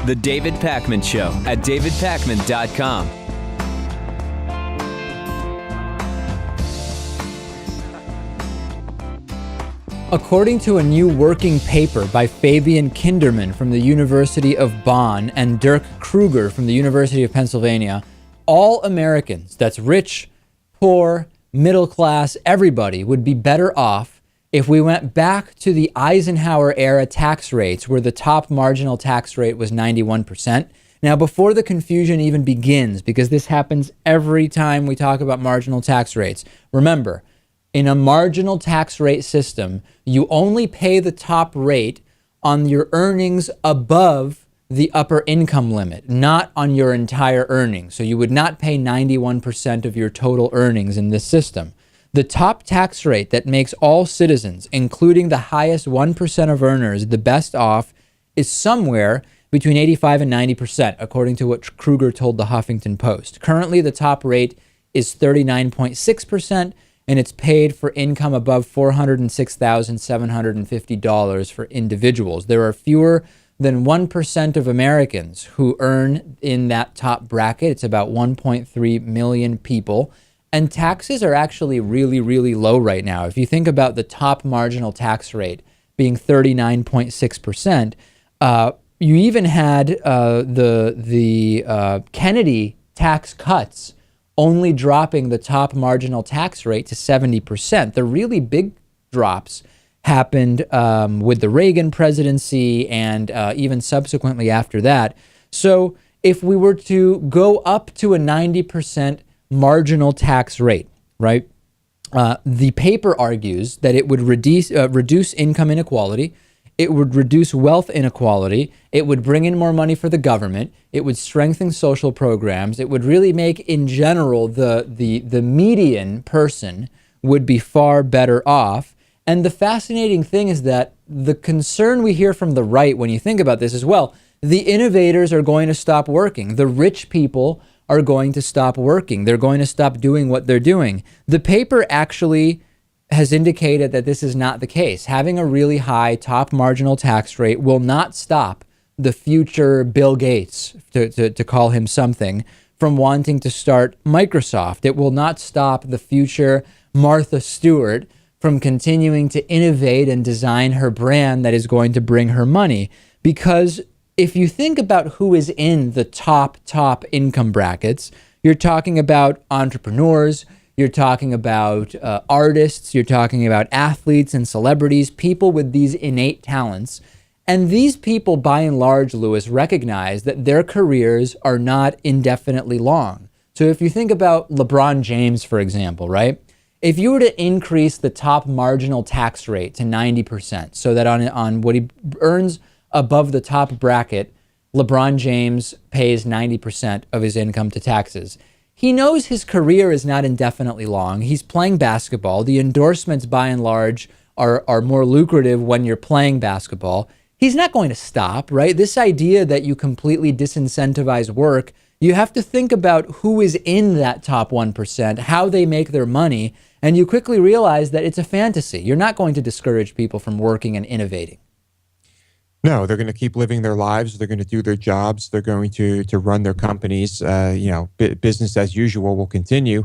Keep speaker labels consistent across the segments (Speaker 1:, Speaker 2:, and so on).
Speaker 1: The David Pakman Show at davidpakman.com.
Speaker 2: According to a new working paper by Fabian Kinderman from the University of Bonn and Dirk Kruger from the University of Pennsylvania, all Americans, that's rich, poor, middle class, everybody, would be better off if we went back to the Eisenhower era tax rates where the top marginal tax rate was 91%. Now, before the confusion even begins, because this happens every time we talk about marginal tax rates, remember, in a marginal tax rate system, you only pay the top rate on your earnings above the upper income limit, not on your entire earnings. So you would not pay 91% of your total earnings in this system. The top tax rate that makes all citizens, including the highest 1% of earners, the best off is somewhere between 85 and 90%, according to what Kruger told the Huffington Post. Currently, the top rate is 39.6%, and it's paid for income above $406,750 for individuals. There are fewer than 1% of Americans who earn in that top bracket. It's about 1.3 million people. And taxes are actually really, really low right now. If you think about the top marginal tax rate being 39.6%, you even had the Kennedy tax cuts only dropping the top marginal tax rate to 70%. The really big drops happened with the Reagan presidency and even subsequently after that. So if we were to go up to a 90% marginal tax rate, right? The paper argues that it would reduce income inequality, it would reduce wealth inequality, it would bring in more money for the government, it would strengthen social programs, it would really make, in general, the median person would be far better off. And the fascinating thing is that the concern we hear from the right when you think about this is, well, the innovators are going to stop working. The rich people are going to stop working. They're going to stop doing what they're doing. The paper actually has indicated that this is not the case. Having a really high top marginal tax rate will not stop the future Bill Gates, to call him something, from wanting to start Microsoft. It will not stop the future Martha Stewart from continuing to innovate and design her brand that is going to bring her money. Because if you think about who is in the top income brackets, you're talking about entrepreneurs, you're talking about artists, you're talking about athletes and celebrities, people with these innate talents. And these people, by and large, Lewis, recognize that their careers are not indefinitely long. So if you think about LeBron James, for example, right? If you were to increase the top marginal tax rate to 90%, so that on what he earns above the top bracket, LeBron James pays 90% of his income to taxes. He knows his career is not indefinitely long. He's playing basketball. The endorsements, by and large, are more lucrative when you're playing basketball. He's not going to stop, right? This idea that you completely disincentivize work, you have to think about who is in that top 1%, how they make their money, and you quickly realize that it's a fantasy. You're not going to discourage people from working and innovating.
Speaker 3: No, they're going to keep living their lives. They're going to do their jobs. They're going to run their companies. Business as usual will continue.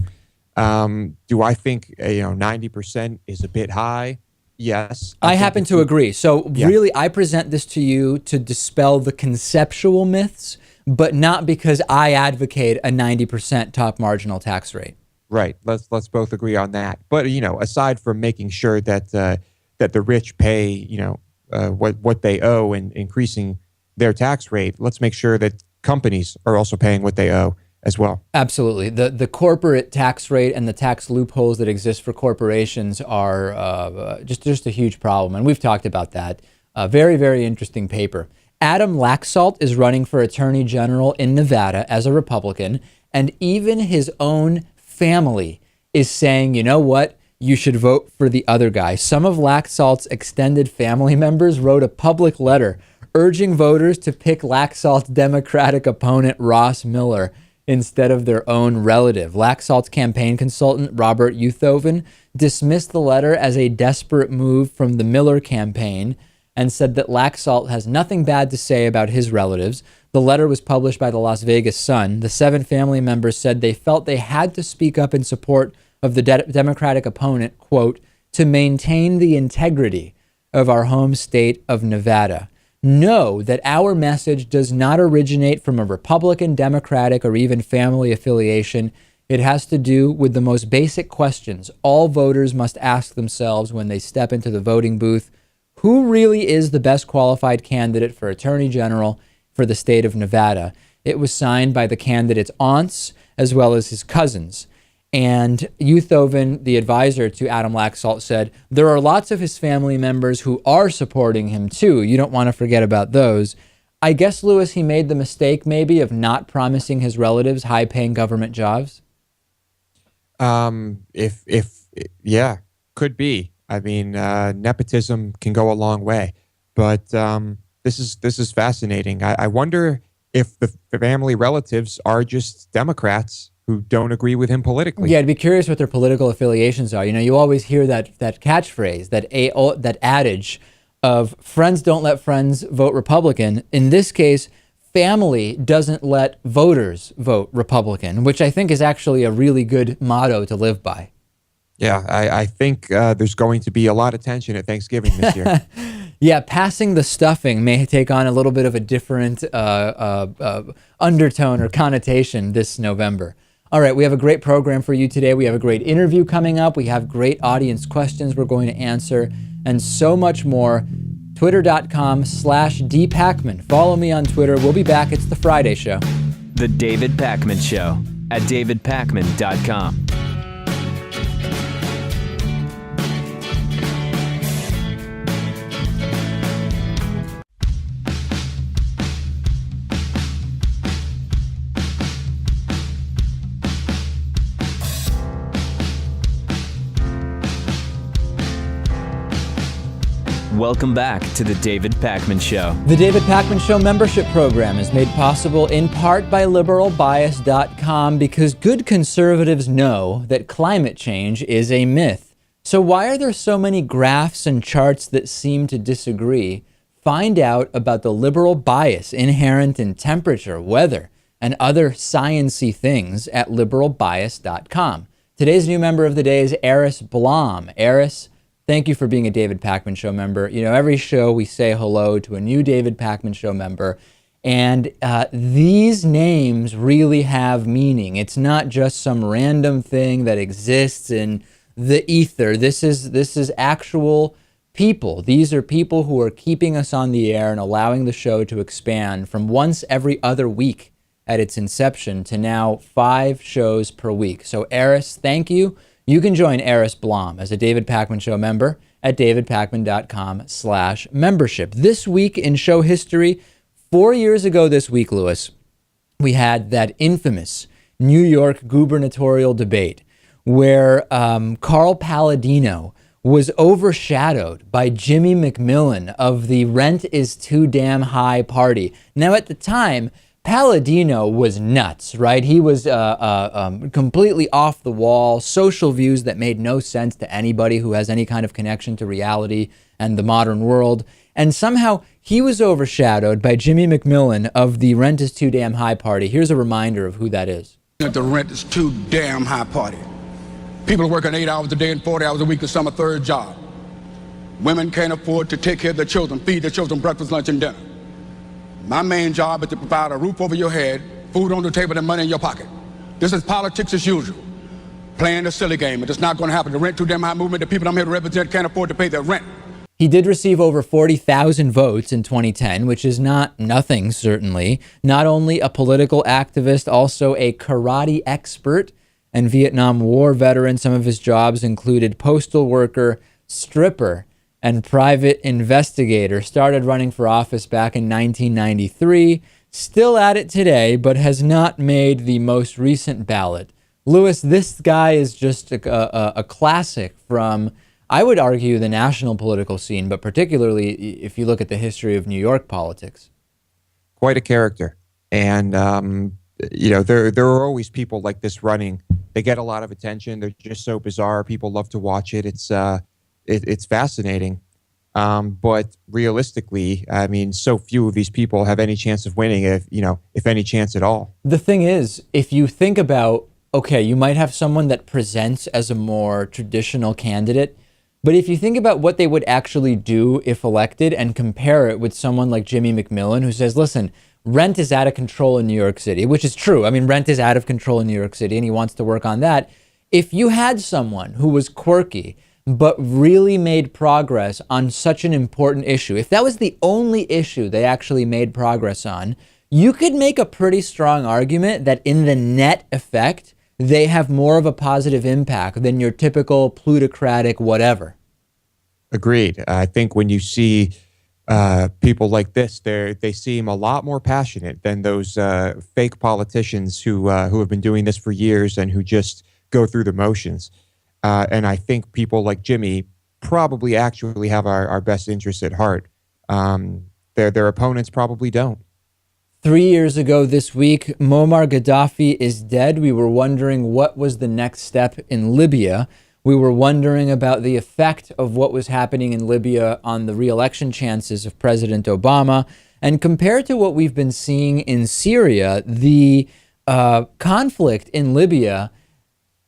Speaker 3: Do I think 90% is a bit high? Yes.
Speaker 2: I happen to agree. So really, I present this to you to dispel the conceptual myths, but not because I advocate a 90% top marginal tax rate.
Speaker 3: Right. Let's both agree on that. But aside from making sure that that the rich pay what they owe and increasing their tax rate, let's make sure that companies are also paying what they owe as well.
Speaker 2: Absolutely. The corporate tax rate and the tax loopholes that exist for corporations are just a huge problem. And we've talked about that. Very, very interesting paper. Adam Laxalt is running for Attorney General in Nevada as a Republican, and even his own family is saying, you know what? You should vote for the other guy. Some of Laxalt's extended family members wrote a public letter urging voters to pick Laxalt's Democratic opponent, Ross Miller, instead of their own relative. Laxalt's campaign consultant, Robert Uthoven, dismissed the letter as a desperate move from the Miller campaign and said that Laxalt has nothing bad to say about his relatives. The The letter was published by the Las Vegas Sun. The 7 family members said they felt they had to speak up in support of the Democratic opponent, quote, to maintain the integrity of our home state of Nevada. Know that our message does not originate from a Republican, Democratic, or even family affiliation. It has to do with the most basic questions all voters must ask themselves when they step into the voting booth. Who really is the best qualified candidate for Attorney General for the state of Nevada? It was signed by the candidate's aunts as well as his cousins. And Uthoven, the advisor to Adam Laxalt, said, there are lots of his family members who are supporting him too. You don't want to forget about those. I guess, Lewis, he made the mistake maybe of not promising his relatives high-paying government jobs.
Speaker 3: Yeah, could be. I mean, nepotism can go a long way, but this is fascinating. I wonder if the family relatives are just Democrats who don't agree with him politically.
Speaker 2: Yeah, I'd be curious what their political affiliations are. You know, you always hear that catchphrase, that adage of friends don't let friends vote Republican. In this case, family doesn't let voters vote Republican, which I think is actually a really good motto to live by.
Speaker 3: Yeah, I think there's going to be a lot of tension at Thanksgiving this year.
Speaker 2: Yeah, passing the stuffing may take on a little bit of a different undertone or connotation this November. All right, we have a great program for you today. We have a great interview coming up. We have great audience questions we're going to answer, and so much more. Twitter.com/dpacman. Follow me on Twitter. We'll be back. It's the Friday Show.
Speaker 1: The David Pakman Show at davidpakman.com. Welcome back to the David Pakman Show.
Speaker 2: The David Pakman Show membership program is made possible in part by liberalbias.com because good conservatives know that climate change is a myth. So why are there so many graphs and charts that seem to disagree? Find out about the liberal bias inherent in temperature, weather, and other science-y things at liberalbias.com. Today's new member of the day is Eris Blom. Eris, thank you for being a David Pakman Show member. You know, every show we say hello to a new David Pakman Show member, and these names really have meaning. It's not just some random thing that exists in the ether. This is actual people. These are people who are keeping us on the air and allowing the show to expand from once every other week at its inception to now 5 shows per week. So Eris, thank you. You can join Eris Blom as a David Pakman Show member at davidpakman.com/membership. This week in show history, 4 years ago this week, Lewis, we had that infamous New York gubernatorial debate where Carl Paladino was overshadowed by Jimmy McMillan of the Rent is Too Damn High party. Now, at the time, Paladino was nuts, right? He was completely off the wall, social views that made no sense to anybody who has any kind of connection to reality and the modern world. And somehow he was overshadowed by Jimmy McMillan of the Rent is Too Damn High party. Here's a reminder of who that is.
Speaker 4: The Rent is Too Damn High party. People are working 8 hours a day and 40 hours a week to some a third job. Women can't afford to take care of their children, feed their children breakfast, lunch, and dinner. My main job is to provide a roof over your head, food on the table, and money in your pocket. This is politics as usual. Playing a silly game. It's not going to happen. The Rent Too Damn High movement, the people I'm here to represent can't afford to pay their rent.
Speaker 2: He did receive over 40,000 votes in 2010, which is not nothing, certainly. Not only a political activist, also a karate expert and Vietnam War veteran. Some of his jobs included postal worker, stripper, and private investigator. Started running for office back in 1993. Still at it today, but has not made the most recent ballot. Lewis, this guy is just a classic from, I would argue, the national political scene, but particularly if you look at the history of New York politics.
Speaker 3: Quite a character. And, there are always people like this running. They get a lot of attention. They're just so bizarre. People love to watch it. It's fascinating. But realistically, I mean, so few of these people have any chance of winning, if any chance at all.
Speaker 2: The thing is, if you think about, okay, you might have someone that presents as a more traditional candidate, but if you think about what they would actually do if elected and compare it with someone like Jimmy McMillan, who says, listen, rent is out of control in New York City, which is true. I mean, rent is out of control in New York City and he wants to work on that. If you had someone who was quirky, but really made progress on such an important issue, if that was the only issue they actually made progress on, you could make a pretty strong argument that in the net effect, they have more of a positive impact than your typical plutocratic whatever.
Speaker 3: Agreed. I think when you see people like this, they seem a lot more passionate than those fake politicians who have been doing this for years and who just go through the motions. And I think people like Jimmy probably actually have our best interests at heart. Their opponents probably don't.
Speaker 2: 3 years ago this week, Muammar Gaddafi is dead. We were wondering what was the next step in Libya. We were wondering about the effect of what was happening in Libya on the re-election chances of President Obama. And compared to what we've been seeing in Syria, the conflict in Libya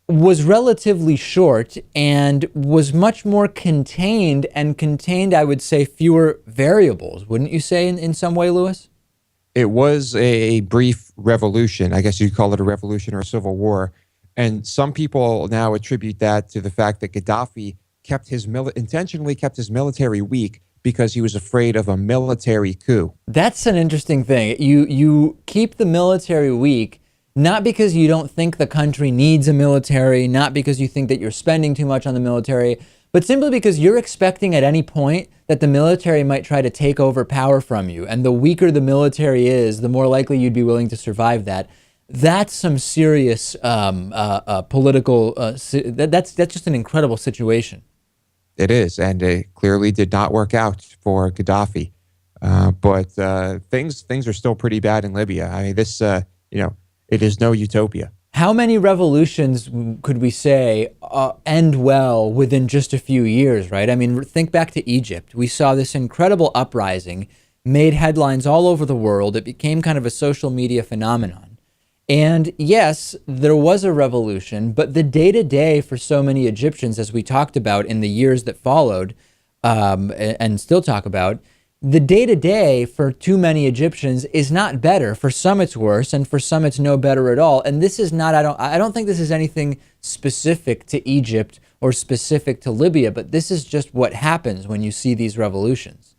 Speaker 2: was relatively short and was much more contained, I would say, fewer variables. Wouldn't you say in some way, Lewis?
Speaker 3: It was a brief revolution. I guess you'd call it a revolution or a civil war. And some people now attribute that to the fact that Gaddafi intentionally kept his military weak because he was afraid of a military coup.
Speaker 2: That's an interesting thing. You keep the military weak, not because you don't think the country needs a military, not because you think that you're spending too much on the military, but simply because you're expecting at any point that the military might try to take over power from you. And the weaker the military is, the more likely you'd be willing to survive that. That's some serious political, that's just an incredible situation.
Speaker 3: It is, and it clearly did not work out for Gaddafi. But things are still pretty bad in Libya. I mean, this, it is no utopia.
Speaker 2: How many revolutions could we say end well within just a few years, right? I mean, think back to Egypt. We saw this incredible uprising, made headlines all over the world. It became kind of a social media phenomenon. And yes, there was a revolution, but the day-to-day for so many Egyptians, as we talked about in the years that followed, and still talk about, the day-to-day for too many Egyptians is not better. For some it's worse, and for some it's no better at all. And this is not, I don't think this is anything specific to Egypt or specific to Libya, but this is just what happens when you see these revolutions.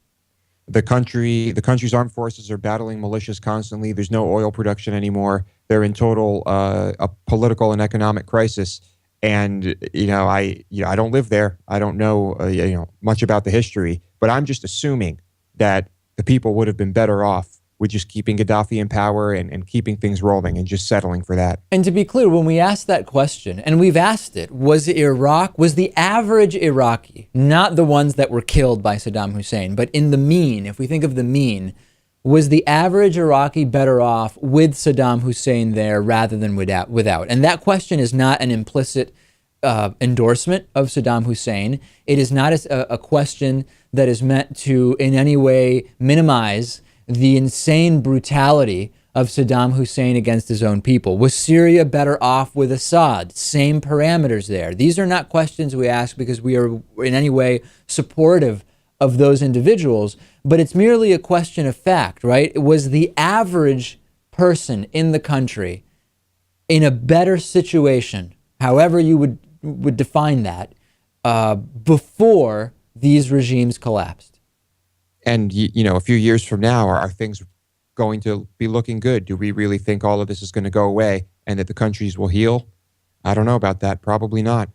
Speaker 3: The country's armed forces are battling militias constantly. There's no oil production anymore. They're in total a political and economic crisis. And I don't live there. I don't know much about the history, but I'm just assuming that the people would have been better off with just keeping Gaddafi in power and keeping things rolling and just settling for that.
Speaker 2: And to be clear, when we asked that question, and we've asked it, was the average Iraqi, not the ones that were killed by Saddam Hussein, but in the mean, if we think of the mean, was the average Iraqi better off with Saddam Hussein there rather than without? And that question is not an implicit endorsement of Saddam Hussein. It is not a question that is meant to in any way minimize the insane brutality of Saddam Hussein against his own people. Was Syria better off with Assad? Same parameters there. These are not questions we ask because we are in any way supportive of those individuals, but it's merely a question of fact, right? Was the average person in the country in a better situation, however you would define that, before these regimes collapsed?
Speaker 3: And, a few years from now, are things going to be looking good? Do we really think all of this is going to go away and that the countries will heal? I don't know about that. Probably not.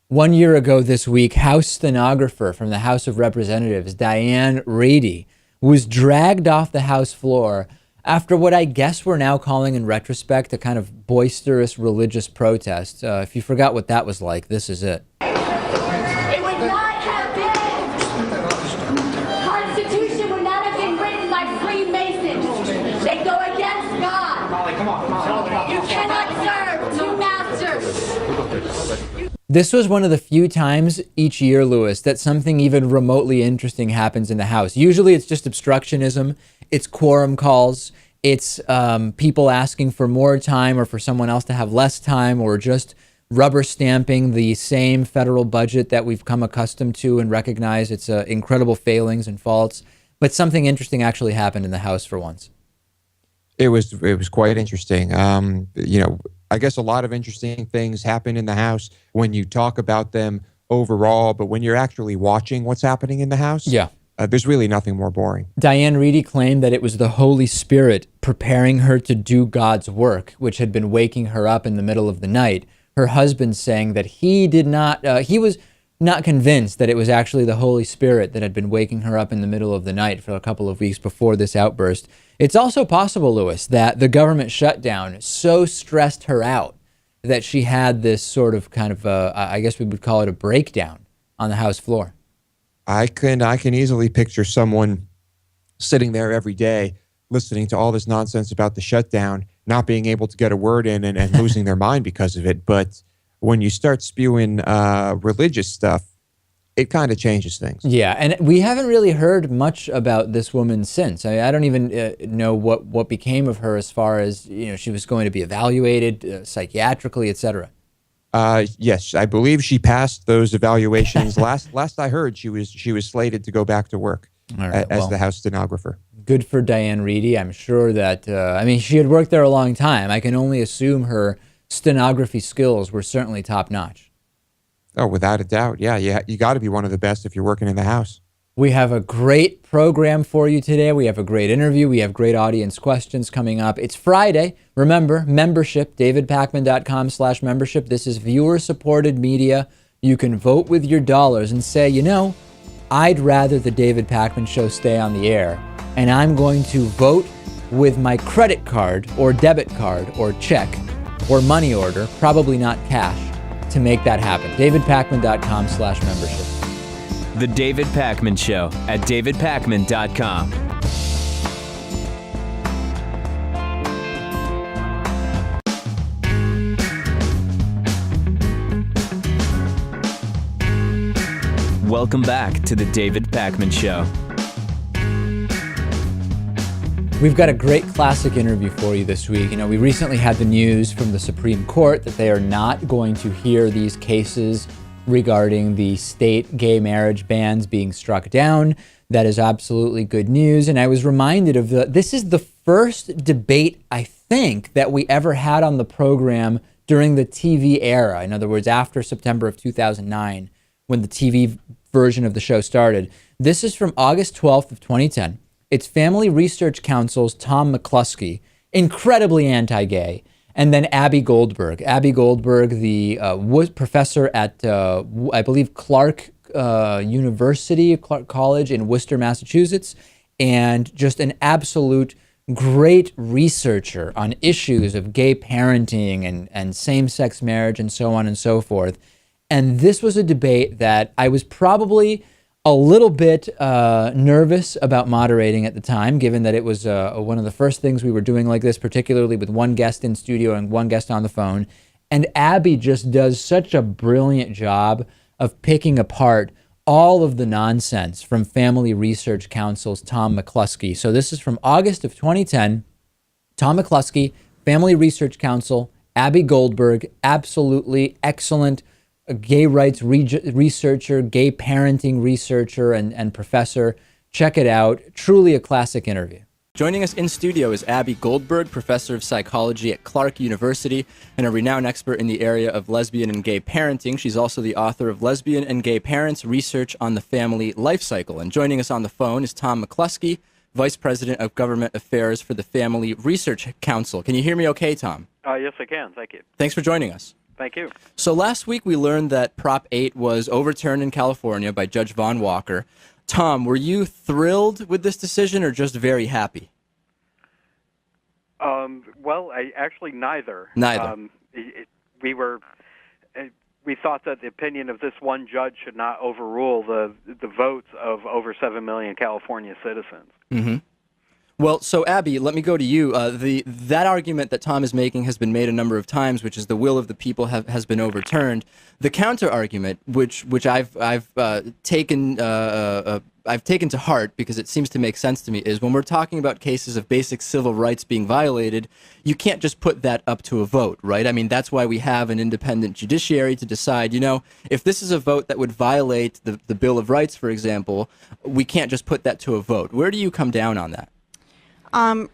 Speaker 2: 1 year ago this week, House stenographer from the House of Representatives, Diane Rady, was dragged off the House floor after what I guess we're now calling in retrospect a kind of boisterous religious protest. If you forgot what that was like, this is it.
Speaker 5: It would not have been. The Constitution would not have been written by Freemasons. They go against God.
Speaker 6: Molly, come on.
Speaker 5: You cannot serve two masters.
Speaker 2: This was one of the few times each year, Lewis, that something even remotely interesting happens in the House. Usually it's just obstructionism, it's quorum calls, it's people asking for more time or for someone else to have less time, or just rubber stamping the same federal budget that we've come accustomed to and recognize its incredible failings and faults. But something interesting actually happened in the House for once.
Speaker 3: It was quite interesting. I guess a lot of interesting things happen in the House when you talk about them overall, but when you're actually watching what's happening in the House, there's really nothing more boring.
Speaker 2: Diane Reedy claimed that it was the Holy Spirit preparing her to do God's work, which had been waking her up in the middle of the night. Her husband saying that he was not convinced that it was actually the Holy Spirit that had been waking her up in the middle of the night for a couple of weeks before this outburst. It's also possible, Lewis, that the government shutdown so stressed her out that she had this sort of I guess we would call it a breakdown on the House floor.
Speaker 3: I can easily picture someone sitting there every day listening to all this nonsense about the shutdown, not being able to get a word in and losing their mind because of it. But when you start spewing religious stuff, it kind of changes things.
Speaker 2: Yeah, and we haven't really heard much about this woman since. I don't even know what became of her as far as, she was going to be evaluated psychiatrically, etc.
Speaker 3: Yes, I believe she passed those evaluations. Last I heard, she was slated to go back to work as the House stenographer.
Speaker 2: Good for Diane Reedy. I'm sure that, she had worked there a long time. I can only assume her stenography skills were certainly top-notch.
Speaker 3: Oh, without a doubt. Yeah, you got to be one of the best if you're working in the House.
Speaker 2: We have a great program for you today. We have a great interview. We have great audience questions coming up. It's Friday. Remember, membership, davidpakman.com/membership. This is viewer-supported media. You can vote with your dollars and say, I'd rather the David Pakman Show stay on the air, and I'm going to vote with my credit card or debit card or check or money order, probably not cash, to make that happen. davidpakman.com/membership.
Speaker 1: The David Pakman Show at davidpakman.com. Welcome back to the David Pakman Show.
Speaker 2: We've got a great classic interview for you this week. We recently had the news from the Supreme Court that they are not going to hear these cases regarding the state gay marriage bans being struck down. That is absolutely good news. And I was reminded of this is the first debate, I think, that we ever had on the program during the TV era. In other words, after September of 2009, when the TV version of the show started. This is from August 12th of 2010. It's Family Research Council's Tom McClusky, incredibly anti-gay, and then Abbie Goldberg. Abbie Goldberg, the professor at, I believe, Clark University, Clark College in Worcester, Massachusetts, and just an absolute great researcher on issues of gay parenting and same-sex marriage and so on and so forth. And this was a debate that I was probably a little bit nervous about moderating at the time, given that it was one of the first things we were doing like this, particularly with one guest in studio and one guest on the phone. And Abbie just does such a brilliant job of picking apart all of the nonsense from Family Research Council's Tom McClusky. So this is from August of 2010. Tom McClusky, Family Research Council, Abbie Goldberg, absolutely excellent gay rights researcher, gay parenting researcher, and professor. Check it out. Truly a classic interview. Joining us in studio is Abbie Goldberg, professor of psychology at Clark University and a renowned expert in the area of lesbian and gay parenting. She's also the author of Lesbian and Gay Parents, Research on the Family Life Cycle. And joining us on the phone is Tom McClusky, Vice President of Government Affairs for the Family Research Council. Can you hear me okay, Tom?
Speaker 6: Yes, I can. Thank you.
Speaker 2: Thanks for joining us.
Speaker 6: Thank you.
Speaker 2: So last week we learned that Prop 8 was overturned in California by Judge Vaughn Walker. Tom, were you thrilled with this decision or just very happy?
Speaker 6: Well, actually neither.
Speaker 2: Neither.
Speaker 6: We thought that the opinion of this one judge should not overrule the votes of over 7 million California citizens.
Speaker 2: Mm-hmm.
Speaker 7: Well, so Abbie, let me go to you. That argument that Tom is making has been made a number of times, which is the will of the people has been overturned. The counter argument, which I've taken to heart because it seems to make sense to me, is when we're talking about cases of basic civil rights being violated, you can't just put that up to a vote, right? I mean, that's why we have an independent judiciary to decide, if this is a vote that would violate the Bill of Rights, for example, we can't just put that to a vote. Where do you come down on that?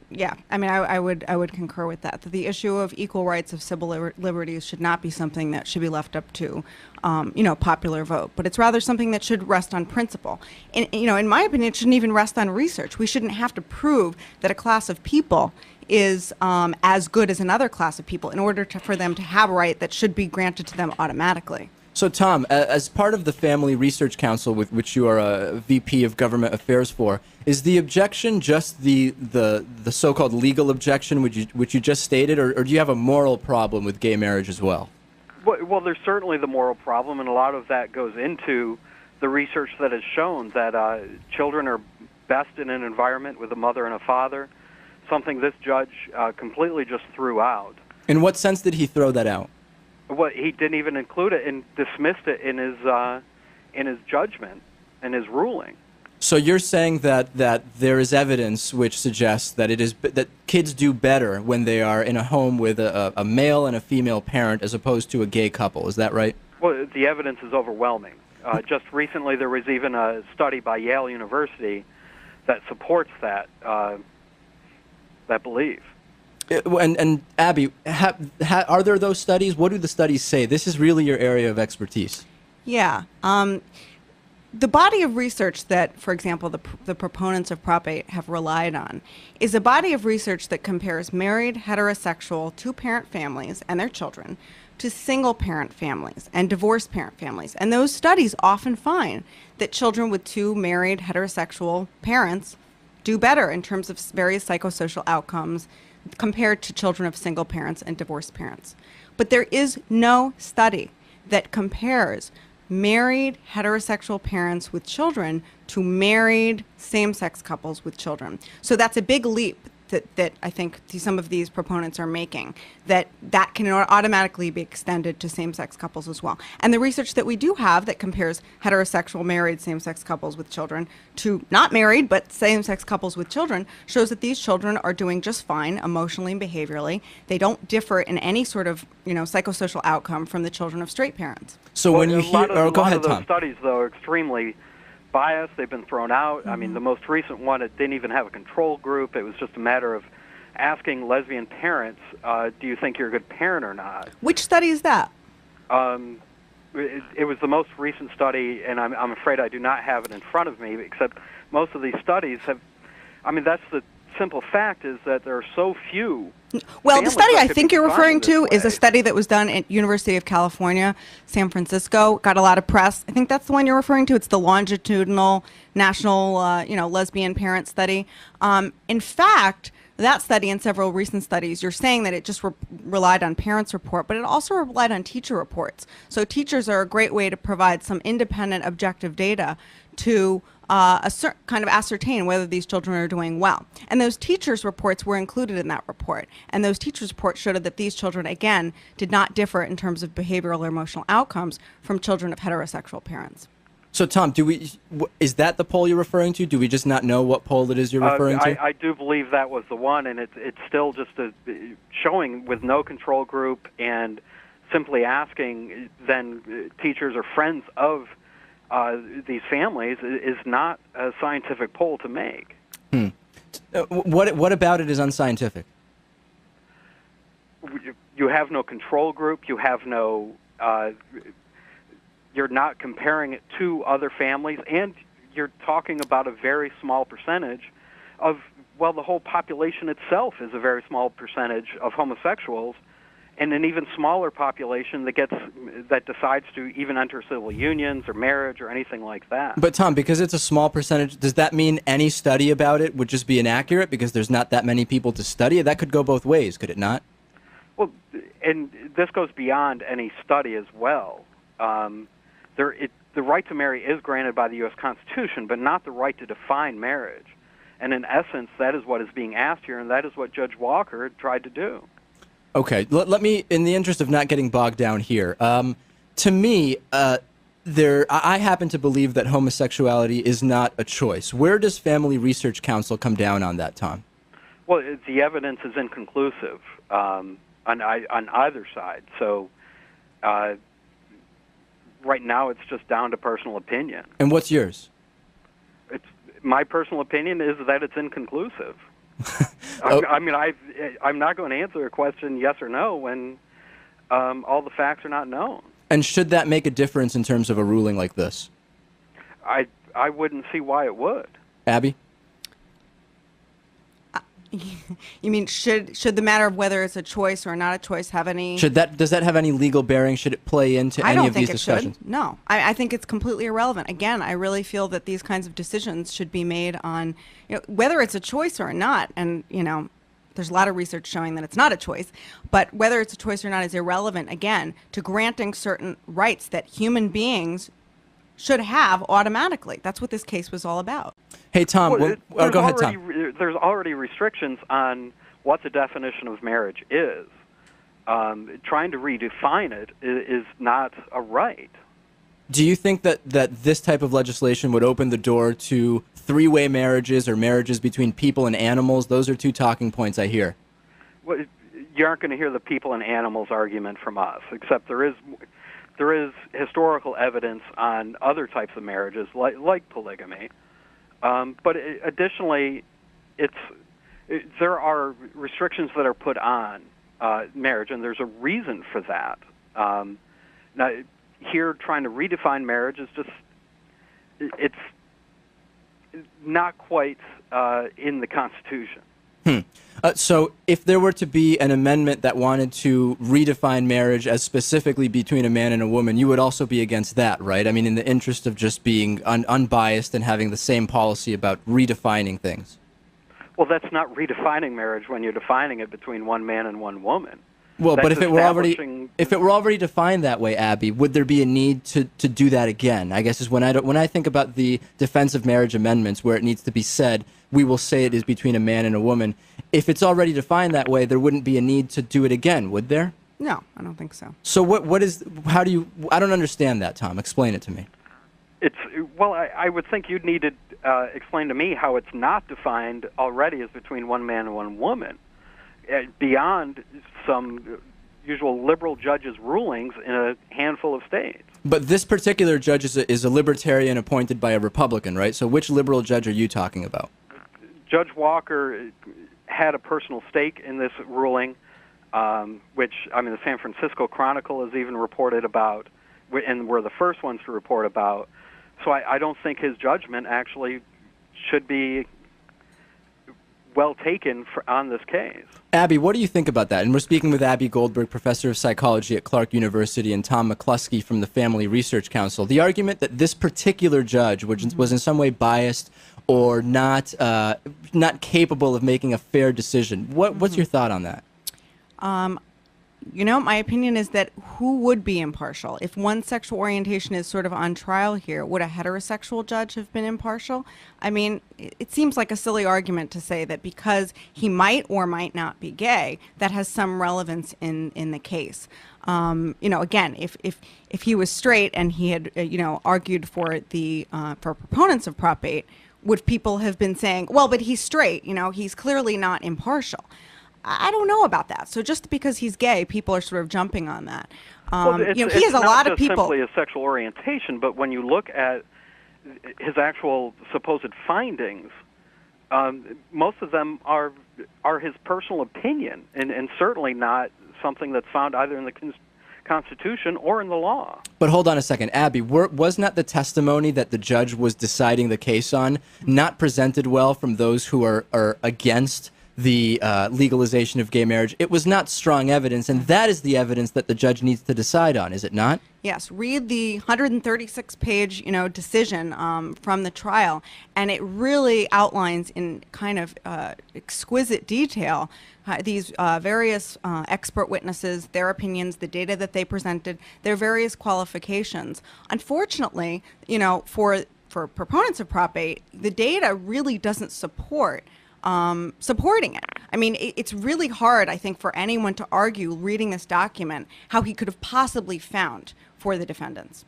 Speaker 8: Yeah, I mean, I would concur with that. That the issue of equal rights of civil liberties should not be something that should be left up to, popular vote, but it's rather something that should rest on principle. And, in my opinion, it shouldn't even rest on research. We shouldn't have to prove that a class of people is as good as another class of people in order for them to have a right that should be granted to them automatically.
Speaker 7: So, Tom, as part of the Family Research Council, with which you are a VP of Government Affairs for, is the objection just the so-called legal objection, which you just stated, or do you have a moral problem with gay marriage as well?
Speaker 6: Well, there's certainly the moral problem, and a lot of that goes into the research that has shown that children are best in an environment with a mother and a father, something this judge completely just threw out.
Speaker 7: In what sense did he throw that out?
Speaker 6: Well, he didn't even include it and dismissed it in his judgment, in his ruling.
Speaker 7: So you're saying that there is evidence which suggests that that kids do better when they are in a home with a male and a female parent as opposed to a gay couple. Is that right?
Speaker 6: Well, the evidence is overwhelming. Just recently, there was even a study by Yale University that supports that belief.
Speaker 7: And Abbie, are there those studies? What do the studies say? This is really your area of expertise.
Speaker 8: Yeah. The body of research that, for example, the proponents of Prop 8 have relied on is a body of research that compares married, heterosexual, two-parent families and their children to single-parent families and divorced parent families. And those studies often find that children with two married, heterosexual parents do better in terms of various psychosocial outcomes compared to children of single parents and divorced parents. But there is no study that compares married heterosexual parents with children to married same-sex couples with children. So that's a big leap that I think some of these proponents are making, that can automatically be extended to same-sex couples as well. And the research that we do have that compares heterosexual married same-sex couples with children to not married but same-sex couples with children shows that these children are doing just fine emotionally and behaviorally. They don't differ in any sort of psychosocial outcome from the children of straight parents.
Speaker 7: So when you hear, go ahead, Tom.
Speaker 6: Those studies, though, are extremely biased. They've been thrown out. I mean, the most recent one, it didn't even have a control group. It was just a matter of asking lesbian parents, do you think you're a good parent or not?
Speaker 8: Which study is that?
Speaker 6: It was the most recent study, and I'm afraid I do not have it in front of me, except most of these studies have, that's the simple fact is that there are so few.
Speaker 8: Well, the study I think you're referring to is a study that was done at University of California, San Francisco. Got a lot of press. I think that's the one you're referring to. It's the longitudinal national, lesbian parent study. In fact, that study and several recent studies, you're saying that it just relied on parents' report, but it also relied on teacher reports. So teachers are a great way to provide some independent, objective data to kind of ascertain whether these children are doing well. And those teachers' reports were included in that report. And those teachers' reports showed that these children, again, did not differ in terms of behavioral or emotional outcomes from children of heterosexual parents.
Speaker 7: So, Tom, is that the poll you're referring to? Do we just not know what poll it is you're referring to?
Speaker 6: I do believe that was the one, and it's still just showing with no control group and simply asking then teachers or friends of these families is not a scientific poll to make.
Speaker 7: What about it is unscientific?
Speaker 6: You have no control group. You have no. You're not comparing it to other families, and you're talking about a very small percentage of. Well, the whole population itself is a very small percentage of homosexuals, and an even smaller population that decides to even enter civil unions or marriage or anything like that.
Speaker 7: But Tom, because it's a small percentage, does that mean any study about it would just be inaccurate because there's not that many people to study it? That could go both ways, could it not?
Speaker 6: Well, and this goes beyond any study as well. The right to marry is granted by the U.S. Constitution, but not the right to define marriage. And in essence, that is what is being asked here, and that is what Judge Walker tried to do.
Speaker 7: Okay, let me, in the interest of not getting bogged down here, to me, I happen to believe that homosexuality is not a choice. Where does Family Research Council come down on that, Tom?
Speaker 6: Well, the evidence is inconclusive on either side. So right now it's just down to personal opinion.
Speaker 7: And what's yours?
Speaker 6: My personal opinion is that it's inconclusive. I mean, I'm not going to answer a question yes or no when all the facts are not known.
Speaker 7: And should that make a difference in terms of a ruling like this?
Speaker 6: I wouldn't see why it would.
Speaker 7: Abbie?
Speaker 8: You mean should the matter of whether it's a choice or not a choice have any?
Speaker 7: Does that have any legal bearing? Should it play into any of these discussions?
Speaker 8: I don't think it should. No, I think it's completely irrelevant. Again, I really feel that these kinds of decisions should be made on, whether it's a choice or not. And there's a lot of research showing that it's not a choice, but whether it's a choice or not is irrelevant. Again, to granting certain rights that human beings should have automatically. That's what this case was all about.
Speaker 7: Hey, Tom, go ahead, Tom.
Speaker 6: There's already restrictions on what the definition of marriage is. Trying to redefine it is not a right.
Speaker 7: Do you think that this type of legislation would open the door to three-way marriages or marriages between people and animals? Those are two talking points I hear.
Speaker 6: Well, you aren't going to hear the people and animals argument from us, except there is historical evidence on other types of marriages, like polygamy. But additionally, there are restrictions that are put on marriage, and there's a reason for that. Now, here, trying to redefine marriage is it's not quite in the Constitution.
Speaker 7: So if there were to be an amendment that wanted to redefine marriage as specifically between a man and a woman, you would also be against that, right? I mean, in the interest of just being unbiased and having the same policy about redefining things.
Speaker 6: Well, that's not redefining marriage when you're defining it between one man and one woman.
Speaker 7: Well,
Speaker 6: That's
Speaker 7: but if it were already defined that way, Abbie, would there be a need to do that again? I guess is when I think about the Defense of Marriage amendments, where it needs to be said, we will say it is between a man and a woman. If it's already defined that way, there wouldn't be a need to do it again, would there?
Speaker 8: No, I don't think so.
Speaker 7: So I don't understand that, Tom. Explain it to me.
Speaker 6: I would think you'd need to explain to me how it's not defined already as between one man and one woman, beyond some usual liberal judges' rulings in a handful of states.
Speaker 7: But this particular judge is a libertarian appointed by a Republican, right? So which liberal judge are you talking about?
Speaker 6: Judge Walker had a personal stake in this ruling, which, the San Francisco Chronicle has even reported about, and we're the first ones to report about. So I don't think his judgment actually should be well taken on this case.
Speaker 7: Abbie, what do you think about that? And we're speaking with Abbie Goldberg, professor of psychology at Clark University, and Tom McClusky from the Family Research Council. The argument that this particular judge was in some way biased or not capable of making a fair decision. What's your thought on that?
Speaker 8: My opinion is that who would be impartial? If one sexual orientation is sort of on trial here, would a heterosexual judge have been impartial? I mean, it seems like a silly argument to say that because he might or might not be gay, that has some relevance in the case. Again, if he was straight and he had, argued for for proponents of Prop 8, would people have been saying, well, but he's straight, he's clearly not impartial? I don't know about that. So just because he's gay, people are sort of jumping on that. He has a lot of people.
Speaker 6: It's not simply a sexual orientation, but when you look at his actual supposed findings, most of them are his personal opinion, and certainly not something that's found either in the Constitution or in the law.
Speaker 7: But hold on a second, Abbie, was not the testimony that the judge was deciding the case on not presented well from those who are against the legalization of gay marriage? It was not strong evidence, and that is the evidence that the judge needs to decide on, is it not?
Speaker 8: Yes, read the 136-page, decision from the trial, and it really outlines in kind of exquisite detail these various expert witnesses, their opinions, the data that they presented, their various qualifications. Unfortunately, for for proponents of Prop 8, the data really doesn't support supporting it. I mean, it's really hard, I think, for anyone to argue reading this document how he could have possibly found for the defendants.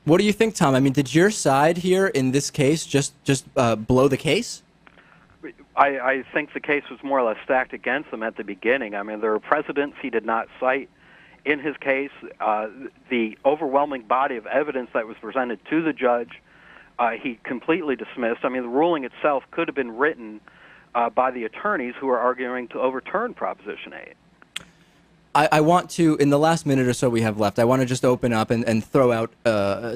Speaker 7: What do you think, Tom? I mean, did your side here in this case just blow the case?
Speaker 6: I think the case was more or less stacked against him at the beginning. I mean, there were precedents he did not cite in his case. The overwhelming body of evidence that was presented to the judge, he completely dismissed. I mean, the ruling itself could have been written by the attorneys who are arguing to overturn Proposition 8.
Speaker 7: I want to, in the last minute or so we have left, I want to just open up and throw out,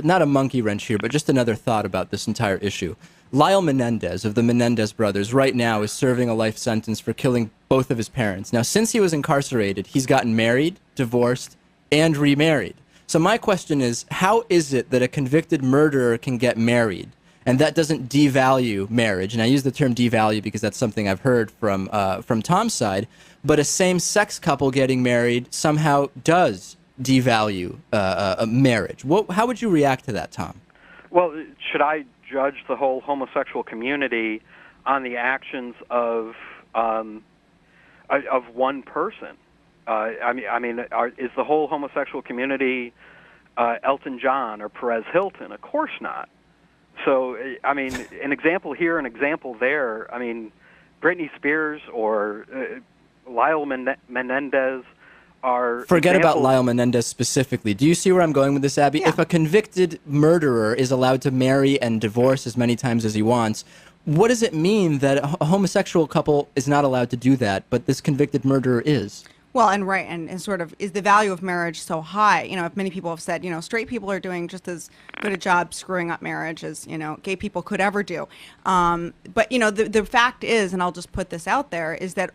Speaker 7: not a monkey wrench here, but just another thought about this entire issue. Lyle Menendez of the Menendez brothers right now is serving a life sentence for killing both of his parents. Now, since he was incarcerated, he's gotten married, divorced, and remarried. So my question is, how is it that a convicted murderer can get married and that doesn't devalue marriage? And I use the term devalue because that's something I've heard from Tom's side. But a same-sex couple getting married somehow does devalue marriage. How would you react to that, Tom?
Speaker 6: Well, should I judge the whole homosexual community on the actions of one person? Is the whole homosexual community Elton John or Perez Hilton? Of course not. So, I mean, an example here, an example there. I mean, Britney Spears or Lyle Menendez are...
Speaker 7: Forget about Lyle Menendez specifically. Do you see where I'm going with this, Abby?
Speaker 8: Yeah.
Speaker 7: If a convicted murderer is allowed to marry and divorce as many times as he wants, what does it mean that a homosexual couple is not allowed to do that, but this convicted murderer is?
Speaker 8: Well, and sort of, is the value of marriage so high? You know, if many people have said, straight people are doing just as good a job screwing up marriage as, gay people could ever do. But, the fact is, and I'll just put this out there, is that,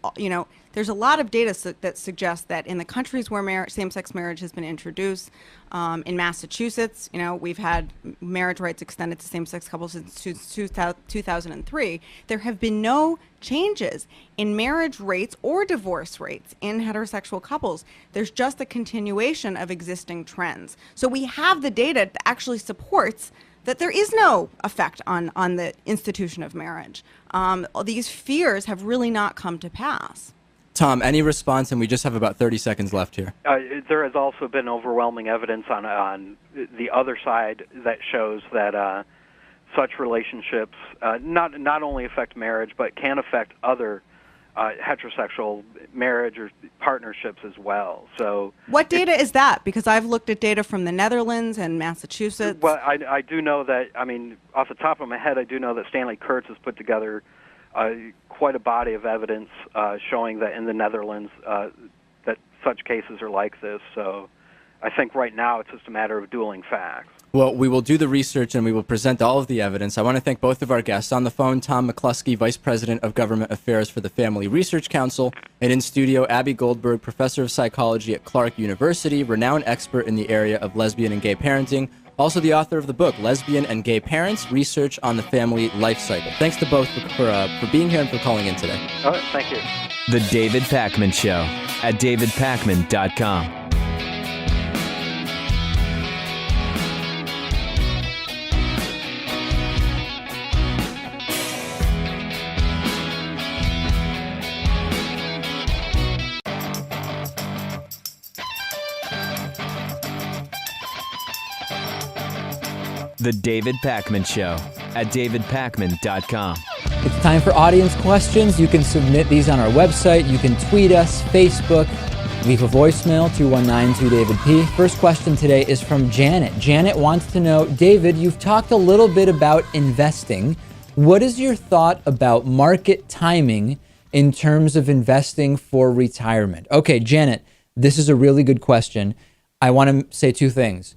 Speaker 8: there's a lot of data that suggests that in the countries where same-sex marriage has been introduced, in Massachusetts, we've had marriage rights extended to same-sex couples since 2003. There have been no changes in marriage rates or divorce rates in heterosexual couples. There's just a continuation of existing trends. So we have the data that actually supports that there is no effect on the institution of marriage. These fears have really not come to pass.
Speaker 7: Tom, any response? And we just have about 30 seconds left here.
Speaker 6: There has also been overwhelming evidence on the other side that shows that such relationships not only affect marriage, but can affect other heterosexual marriage or partnerships as well. So,
Speaker 8: what data is that? Because I've looked at data from the Netherlands and Massachusetts.
Speaker 6: Well, I do know that, off the top of my head, I do know that Stanley Kurtz has put together quite a body of evidence showing that in the Netherlands that such cases are like this. So I think right now it's just a matter of dueling facts.
Speaker 7: Well, we will do the research and we will present all of the evidence. I want to thank both of our guests. On the phone, Tom McClusky, Vice President of Government Affairs for the Family Research Council, and in studio, Abbie Goldberg, Professor of Psychology at Clark University, renowned expert in the area of lesbian and gay parenting, also the author of the book, Lesbian and Gay Parents, Research on the Family Life Cycle. Thanks to both for being here and for calling in today.
Speaker 6: All right, thank you.
Speaker 1: The David Pakman Show at davidpakman.com. The David Pakman Show at davidpakman.com.
Speaker 2: It's time for audience questions. You can submit these on our website. You can tweet us, Facebook, leave a voicemail, 219-2DAVID-P. First question today is from Janet. Janet wants to know, David, you've talked a little bit about investing. What is your thought about market timing in terms of investing for retirement? Okay, Janet, this is a really good question. I want to say two things.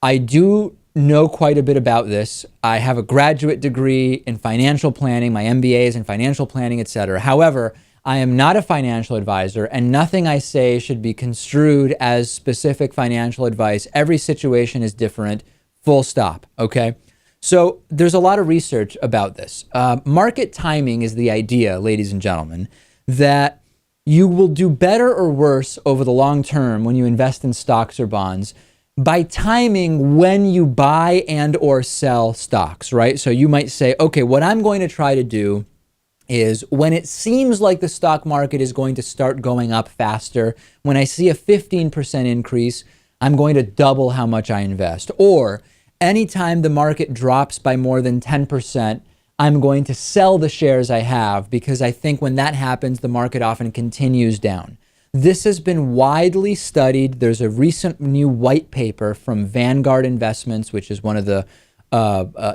Speaker 2: I do know quite a bit about this. I have a graduate degree in financial planning. My MBA is in financial planning, etc. However, I am not a financial advisor, and nothing I say should be construed as specific financial advice. Every situation is different, full stop, okay? So there's a lot of research about this. Market timing is the idea, ladies and gentlemen, that you will do better or worse over the long term when you invest in stocks or bonds by timing when you buy and or sell stocks, right? So you might say, okay, what I'm going to try to do is when it seems like the stock market is going to start going up faster, when I see a 15% increase, I'm going to double how much I invest. Or anytime the market drops by more than 10%, I'm going to sell the shares I have, because I think when that happens, the market often continues down. This has been widely studied. There's a recent new white paper from Vanguard Investments, which is one of the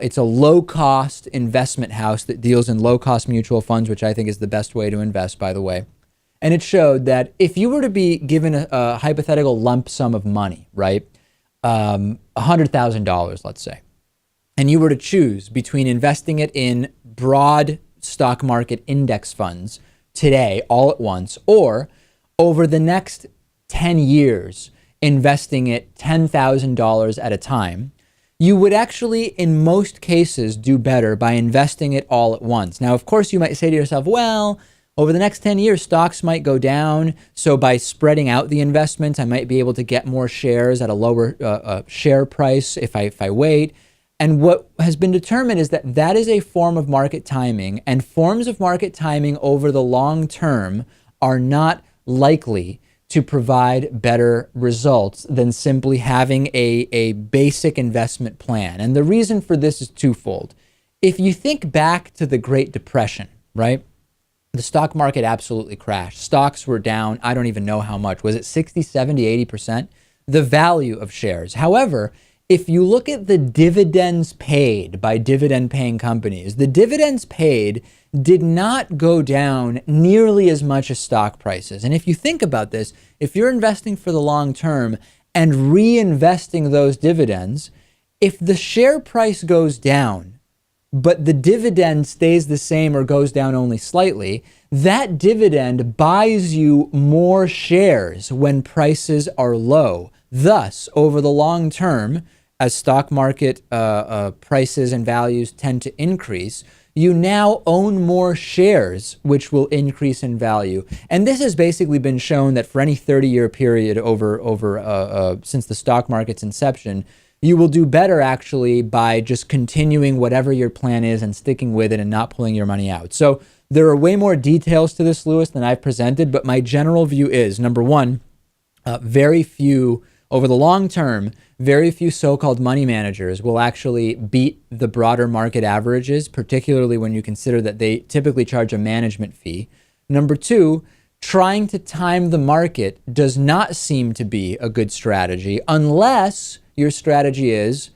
Speaker 2: it's a low-cost investment house that deals in low-cost mutual funds, which I think is the best way to invest, by the way. And it showed that if you were to be given a hypothetical lump sum of money, right, $100,000, let's say, and you were to choose between investing it in broad stock market index funds today, all at once, or over the next 10 years, investing it $10,000 at a time, you would actually, in most cases, do better by investing it all at once. Now, of course, you might say to yourself, well, over the next 10 years, stocks might go down. So by spreading out the investment, I might be able to get more shares at a lower share price if I wait. And what has been determined is that that is a form of market timing, and forms of market timing over the long term are not likely to provide better results than simply having a basic investment plan. And the reason for this is twofold. If you think back to the Great Depression, right? The stock market absolutely crashed. Stocks were down, I don't even know how much. Was it 60, 70, 80%? The value of shares. However, if you look at the dividends paid by dividend-paying companies, the dividends paid did not go down nearly as much as stock prices. And if you think about this, if you're investing for the long term and reinvesting those dividends, if the share price goes down, but the dividend stays the same or goes down only slightly, that dividend buys you more shares when prices are low. Thus, over the long term, as stock market prices and values tend to increase, you now own more shares, which will increase in value. And this has basically been shown that for any 30-year period since the stock market's inception, you will do better actually by just continuing whatever your plan is and sticking with it and not pulling your money out. So there are way more details to this, Lewis, than I've presented, but my general view is, number one, very few, over the long term, very few so-called money managers will actually beat the broader market averages, particularly when you consider that they typically charge a management fee. Number two, trying to time the market does not seem to be a good strategy unless your strategy is,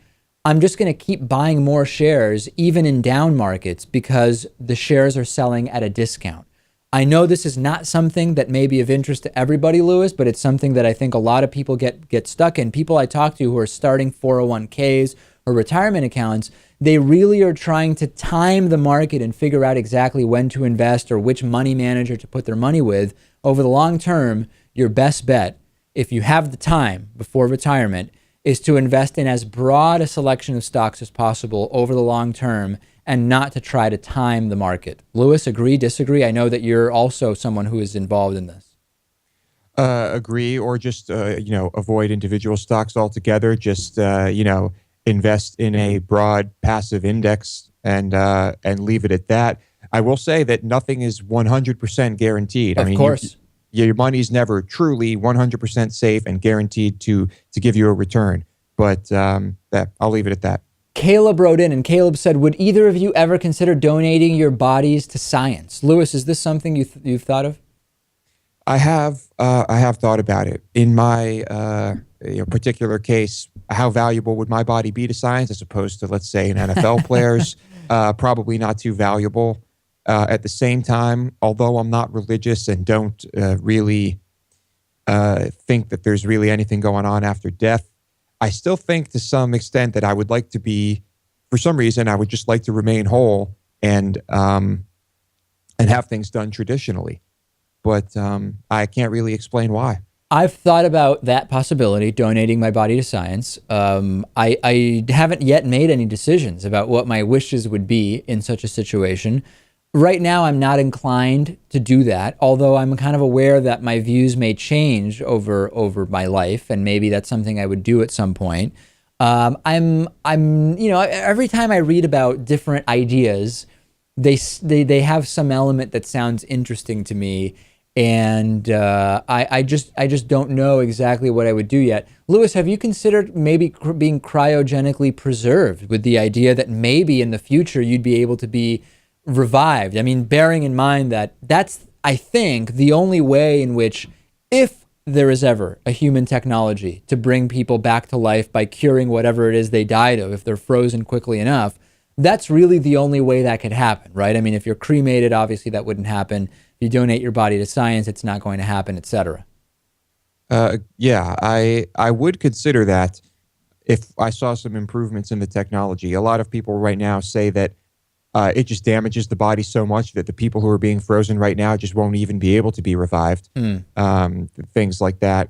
Speaker 2: I'm just going to keep buying more shares even in down markets because the shares are selling at a discount. I know this is not something that may be of interest to everybody, Lewis, but it's something that I think a lot of people get stuck in. People I talk to who are starting 401ks or retirement accounts, they really are trying to time the market and figure out exactly when to invest or which money manager to put their money with. Over the long term, your best bet, if you have the time before retirement, is to invest in as broad a selection of stocks as possible over the long term and not to try to time the market. Lewis, agree, disagree? I know that you're also someone who is involved in this.
Speaker 3: Agree, or just, avoid individual stocks altogether. Just, invest in a broad passive index and leave it at that. I will say that nothing is 100% guaranteed.
Speaker 2: Of course.
Speaker 3: Your money's never truly 100% safe and guaranteed to give you a return. But I'll leave it at that.
Speaker 2: Caleb wrote in, and Caleb said, would either of you ever consider donating your bodies to science? Lewis, is this something you've thought of?
Speaker 3: I have thought about it. In my particular case, how valuable would my body be to science as opposed to, let's say, an NFL player's? Probably not too valuable. At the same time, although I'm not religious and don't really think that there's really anything going on after death, I still think to some extent that I would like to be, for some reason, I would just like to remain whole and have things done traditionally. But I can't really explain why.
Speaker 2: I've thought about that possibility, donating my body to science. I haven't yet made any decisions about what my wishes would be in such a situation. Right now, I'm not inclined to do that, although I'm kind of aware that my views may change over my life, and maybe that's something I would do at some point. Every time I read about different ideas, they have some element that sounds interesting to me, and I just don't know exactly what I would do yet. Lewis, have you considered maybe being cryogenically preserved, with the idea that maybe in the future you'd be able to be revived? I mean, bearing in mind that that's, I think, the only way in which, if there is ever a human technology to bring people back to life by curing whatever it is they died of, if they're frozen quickly enough, that's really the only way that could happen, right? I mean, if you're cremated, obviously that wouldn't happen. If you donate your body to science, it's not going to happen, etc.
Speaker 3: Yeah, I would consider that if I saw some improvements in the technology. A lot of people right now say that it just damages the body so much that the people who are being frozen right now just won't even be able to be revived. Things like that.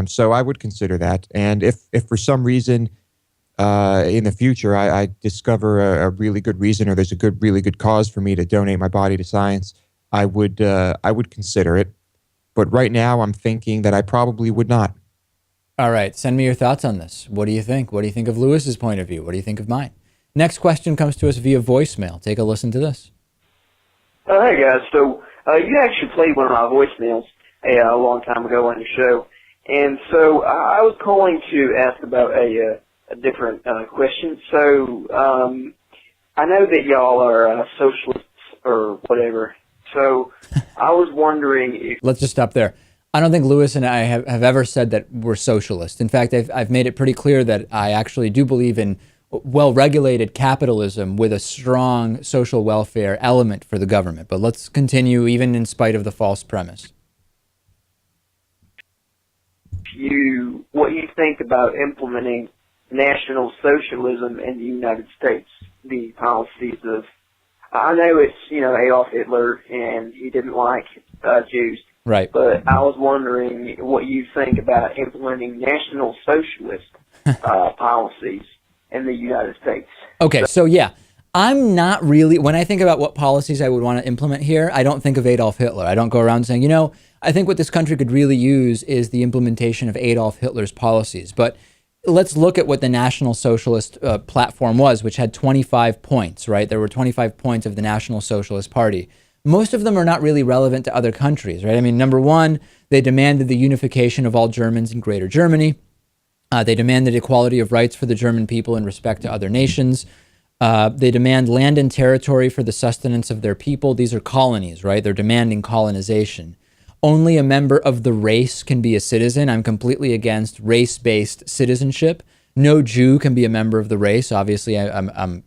Speaker 3: So I would consider that. And if for some reason in the future I discover a really good reason, or there's a really good cause for me to donate my body to science, I would consider it. But right now I'm thinking that I probably would not.
Speaker 2: All right, send me your thoughts on this. What do you think? What do you think of Lewis's point of view? What do you think of mine? Next question comes to us via voicemail. Take a listen to this.
Speaker 9: Hey guys, so you actually played one of my voicemails a long time ago on your show, and so I was calling to ask about a different question. So I know that y'all are socialists or whatever, so I was wondering if...
Speaker 2: Let's just stop there. I don't think Lewis and I have ever said that we're socialists. In fact, I've made it pretty clear that I actually do believe in well-regulated capitalism with a strong social welfare element for the government. But let's continue, even in spite of the false premise.
Speaker 9: What you think about implementing National Socialism in the United States, the policies of... I know it's, Adolf Hitler, and he didn't like Jews.
Speaker 2: Right.
Speaker 9: But I was wondering what you think about implementing National Socialist policies in the United States.
Speaker 2: Okay, so yeah, I'm not really, when I think about what policies I would want to implement here, I don't think of Adolf Hitler. I don't go around saying, I think what this country could really use is the implementation of Adolf Hitler's policies. But let's look at what the National Socialist platform was, which had 25 points, right? There were 25 points of the National Socialist Party. Most of them are not really relevant to other countries, right? I mean, number one, they demanded the unification of all Germans in Greater Germany. They demanded equality of rights for the German people in respect to other nations. They demand land and territory for the sustenance of their people. These are colonies, right? They're demanding colonization. Only a member of the race can be a citizen. I'm completely against race-based citizenship. No Jew can be a member of the race. Obviously, I'm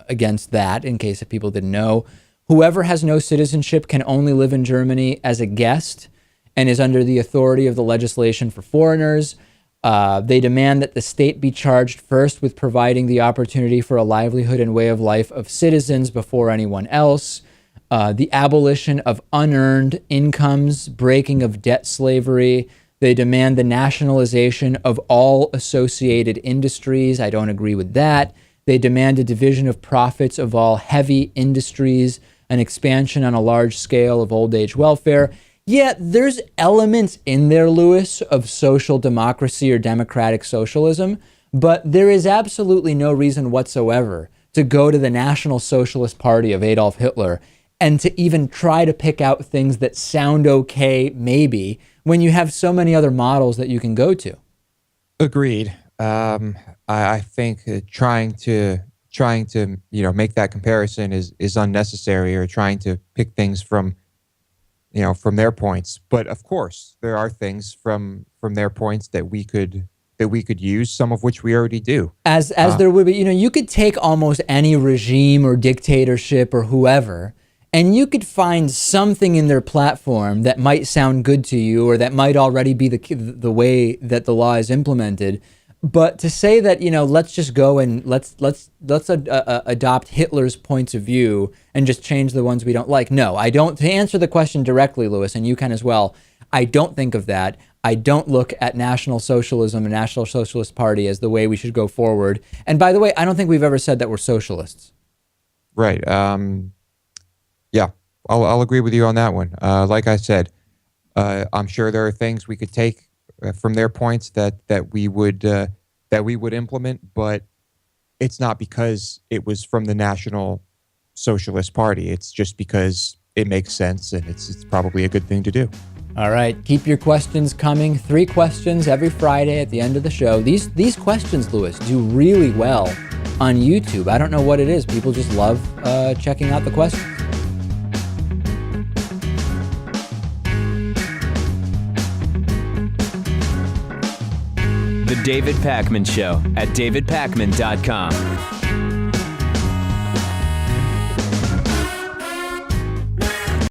Speaker 2: against that, in case if people didn't know. Whoever has no citizenship can only live in Germany as a guest and is under the authority of the legislation for foreigners. They demand that the state be charged first with providing the opportunity for a livelihood and way of life of citizens before anyone else. The abolition of unearned incomes, breaking of debt slavery. They demand the nationalization of all associated industries. I don't agree with that. They demand a division of profits of all heavy industries, an expansion on a large scale of old age welfare. Yeah, there's elements in there, Lewis, of social democracy or democratic socialism, but there is absolutely no reason whatsoever to go to the National Socialist Party of Adolf Hitler and to even try to pick out things that sound okay, maybe, when you have so many other models that you can go to.
Speaker 3: Agreed. I think trying to make that comparison is unnecessary, or trying to pick things from their points. But of course, there are things from their points that we could use, some of which we already do. As
Speaker 2: there would be, you could take almost any regime or dictatorship or whoever, and you could find something in their platform that might sound good to you, or that might already be the way that the law is implemented. But to say that, let's just go and let's adopt Hitler's points of view and just change the ones we don't like. No, I don't. To answer the question directly, Lewis, and you can as well, I don't think of that. I don't look at National Socialism and National Socialist Party as the way we should go forward. And by the way, I don't think we've ever said that we're socialists.
Speaker 3: Right. I'll agree with you on that one. Like I said, I'm sure there are things we could take from their points that we would implement, but it's not because it was from the National Socialist Party. It's just because it makes sense, and it's probably a good thing to do.
Speaker 2: All right, keep your questions coming. 3 questions every Friday at the end of the show. These questions, Louis, do really well on YouTube. I don't know what it is. People just love checking out the questions.
Speaker 1: The David Pakman Show at davidpakman.com.